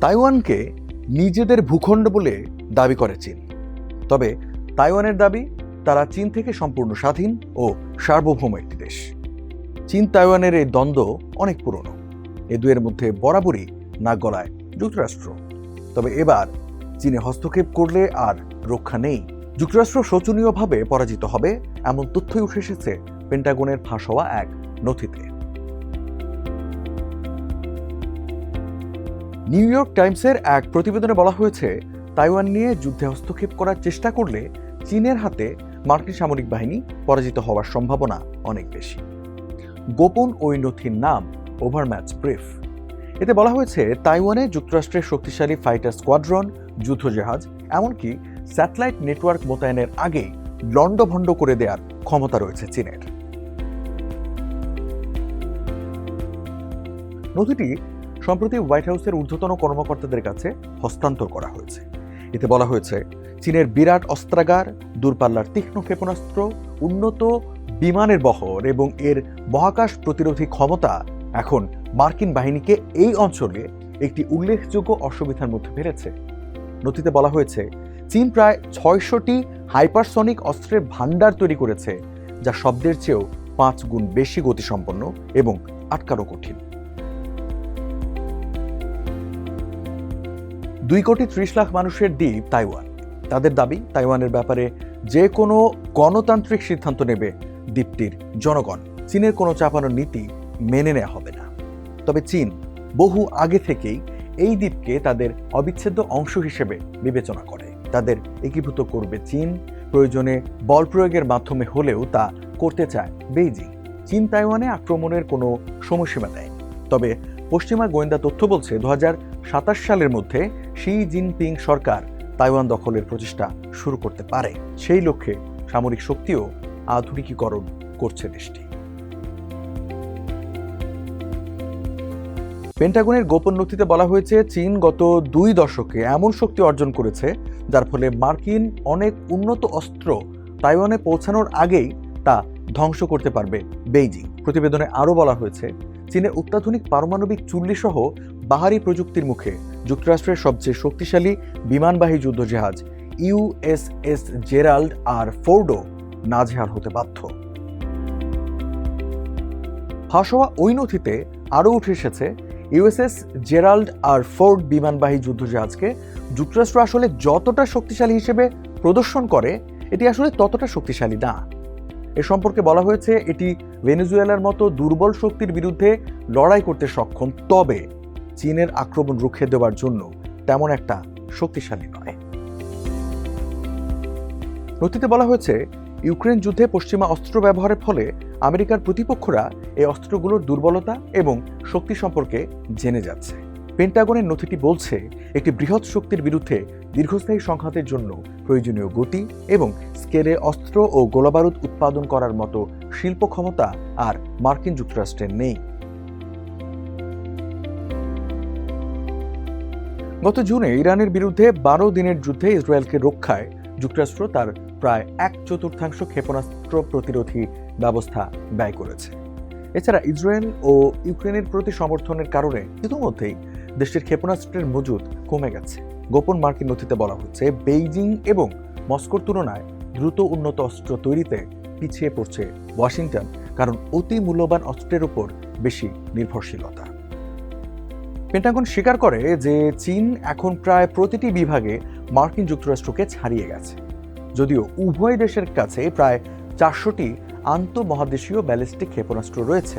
তাইওয়ানকে নিজেদের ভূখণ্ড বলে দাবি করে চীন। তবে তাইওয়ানের দাবি তারা চীন থেকে সম্পূর্ণ স্বাধীন ও সার্বভৌম একটি দেশ। চীন তাইওয়ানের এই দ্বন্দ্ব অনেক পুরনো। এ দুয়ের মধ্যে বরাবরই নাক গলায় যুক্তরাষ্ট্র। তবে এবার চীনে হস্তক্ষেপ করলে আর রক্ষা নেই। যুক্তরাষ্ট্র শোচনীয়ভাবে পরাজিত হবে এমন তথ্যই উঠে এসেছে পেন্টাগনের ফাঁস হওয়া এক নথিতে। নিউ ইয়র্ক টাইমসের এক প্রতিবেদনে বলা হয়েছে, তাইওয়ান নিয়ে যুদ্ধে হস্তক্ষেপ করার চেষ্টা করলে চীনের হাতে মার্কিন সামরিক বাহিনী পরাজিত হওয়ার সম্ভাবনা অনেক বেশি। গোপন ওই নথির নাম ওভারম্যাচ ব্রিফ। এতে বলা হয়েছে, তাইওয়ানে যুক্তরাষ্ট্রের শক্তিশালী ফাইটার স্কোয়াড্রন, যুদ্ধজাহাজ, এমনকি স্যাটেলাইট নেটওয়ার্ক মোতায়েনের আগেই লণ্ডভণ্ড করে দেওয়ার ক্ষমতা রয়েছে চীনের। নথিটি সম্প্রতি হোয়াইট হাউসের ঊর্ধ্বতন কর্মকর্তাদের কাছে হস্তান্তর করা হয়েছে। এতে বলা হয়েছে, চীনের বিরাট অস্ত্রাগার, দূরপাল্লার তীক্ষ্ণ ক্ষেপণাস্ত্র, উন্নত বিমানের বহর এবং এর মহাকাশ প্রতিরোধী ক্ষমতা এখন মার্কিন বাহিনীকে এই অঞ্চলে একটি উল্লেখযোগ্য অসুবিধার মধ্যে ফেলেছে। নথিতে বলা হয়েছে, চীন প্রায় ৬০০টি হাইপারসনিক অস্ত্রের ভান্ডার তৈরি করেছে, যা শব্দের চেয়েও ৫ গুণ বেশি গতিসম্পন্ন এবং আটকানো কঠিন। ২,৩০,০০,০০০ মানুষের দ্বীপ তাইওয়ান। তাদের দাবি, তাইওয়ানের ব্যাপারে যে কোনো গণতান্ত্রিক সিদ্ধান্ত নেবে দ্বীপটির জনগণ। চীনের কোনো চাপানোর নীতি মেনে নেওয়া হবে না। তবে চীন বহু আগে থেকেই এই দ্বীপকে তাদের অবিচ্ছেদ্য অংশ হিসেবে বিবেচনা করে। তাদের একীভূত করবে চীন, প্রয়োজনে বল প্রয়োগের মাধ্যমে হলেও তা করতে চায় বেইজিং। চীন তাইওয়ানে আক্রমণের কোনো সময়সীমা দেয়। তবে পশ্চিমা গোয়েন্দা তথ্য বলছে, ২০২৭ সালের মধ্যে শি জিনপিং সরকার তাইওয়ান দখলের প্রচেষ্টা শুরু করতে পারে। সেই লক্ষ্যে সামরিক শক্তিও আধুনিকীকরণ করছে দেশটি। পেন্টাগনের গোপন নথিতে বলা হয়েছে, চীন গত ২ দশকে এমন শক্তি অর্জন করেছে যার ফলে মার্কিন অনেক উন্নত অস্ত্র তাইওয়ানে পৌঁছানোর আগেই তা ধ্বংস করতে পারবে বেইজিং। প্রতিবেদনে আরও বলা হয়েছে, চীনের অত্যাধুনিক পারমাণবিক চুল্লি সহ বাহারি প্রযুক্তির মুখে যুক্তরাষ্ট্রের সবচেয়ে শক্তিশালী বিমানবাহী যুদ্ধজাহাজ ইউএসএস জেরাল্ড আর ফোর্ডও নাজেহাল হতে বাধ্য। ফাঁস হওয়া ওই নথিতে আরও উঠে এসেছে, ইউএসএস জেরাল্ড আর ফোর্ড বিমানবাহী যুদ্ধজাহাজকে যুক্তরাষ্ট্র আসলে যতটা শক্তিশালী হিসেবে প্রদর্শন করে, এটি আসলে ততটা শক্তিশালী না। এ সম্পর্কে বলা হয়েছে, এটি ভেনেজুয়েলার মতো দুর্বল শক্তির বিরুদ্ধে লড়াই করতে সক্ষম, তবে চীনের আক্রমণ রুখে দেওয়ার জন্য তেমন একটা শক্তিশালী নয়। নথিতে বলা হয়েছে, ইউক্রেন যুদ্ধে পশ্চিমা অস্ত্র ব্যবহারের ফলে আমেরিকার প্রতিপক্ষরা এই অস্ত্রগুলোর দুর্বলতা এবং শক্তি সম্পর্কে জেনে যাচ্ছে। পেন্টাগনের নথিটি বলছে, একটি বৃহৎ শক্তির বিরুদ্ধে দীর্ঘস্থায়ী সংঘাতের জন্য প্রয়োজনীয় গতি এবং স্কেলে অস্ত্র ও গোলাবারুদ উৎপাদন করার মতো শিল্প ক্ষমতা আর মার্কিন যুক্তরাষ্ট্রের নেই। গত জুনে ইরানের বিরুদ্ধে ১২ দিনের যুদ্ধে ইসরায়েলকে রক্ষায় যুক্তরাষ্ট্র তার প্রায় ১/৪ ক্ষেপণাস্ত্র প্রতিরোধী ব্যবস্থা ব্যয় করেছে। এছাড়া ইসরায়েল ও ইউক্রেনের প্রতি সমর্থনের কারণে ইতিমধ্যেই দেশটির ক্ষেপণাস্ত্রের মজুদ কমে গেছে। গোপন মার্কিন নথিতে বলা হচ্ছে, বেইজিং এবং মস্কোর তুলনায় দ্রুত উন্নত অস্ত্র তৈরিতে পিছিয়ে পড়ছে ওয়াশিংটন, কারণ অতি মূল্যবান অস্ত্রের উপর বেশি নির্ভরশীলতা। পেন্টাগন স্বীকার করে যে চীন এখন প্রায় প্রতিটি বিভাগে মার্কিন যুক্তরাষ্ট্রকে ছাড়িয়ে গেছে, যদিও উভয় দেশের কাছে প্রায় ৪০০টি আন্তঃমহাদেশীয় ব্যালিস্টিক ক্ষেপণাস্ত্র রয়েছে।